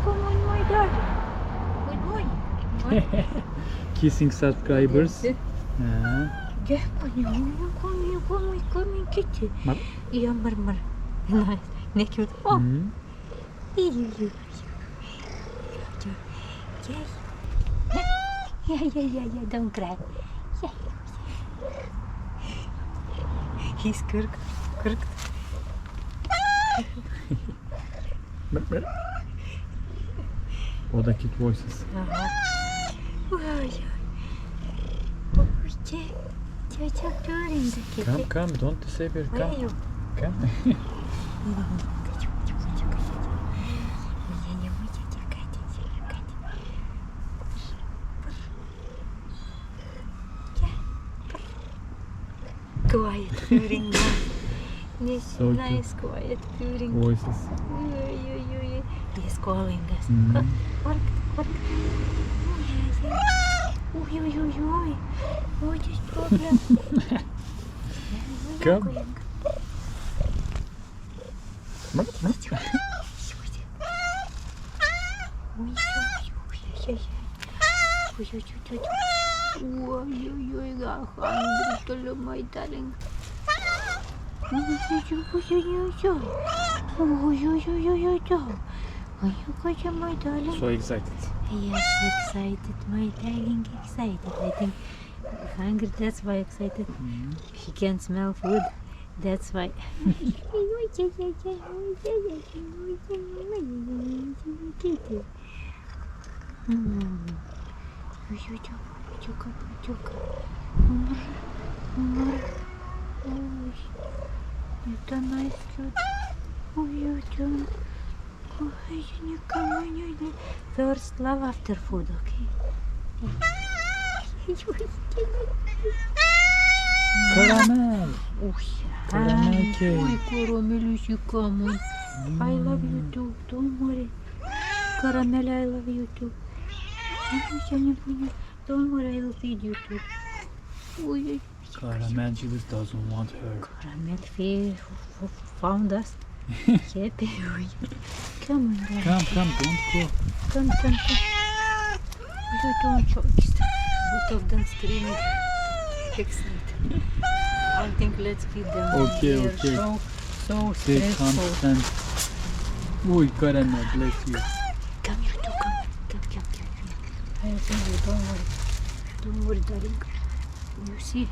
come on, my darling. Good morning. Kissing subscribers. Gel come kitty. Mar. Ja, mar. Nice. Ne cute. Oh. You. Yeah, don't cry. Yeah. He's crooked. O da cute voices. Come, don't disappear. Where are you? Come. Quiet purring. So Nice quiet purring. Voices. He's calling us. Cork. What is problem? Come. Hello, my darling. My darling. So excited. Yes, excited, my darling, excited. I think hungry, that's why excited. He can smell food, that's why. Это nice cute. First love after food, okay? Caramel. Caramel cake. Ой, Caramel, come on. I love you too, don't worry. Caramel, I love you too. Don't worry, I will feed you too. Caramel Julius doesn't want her. Caramel found us. Happy. Come on, darling. Come, don't go. Come. You don't choke. Both of them screaming. Excited. I think let's feed them. Okay. So They can't stressful. stand. Oi, Caramel, bless you. Come here too, come. I think you don't worry, darling. You see,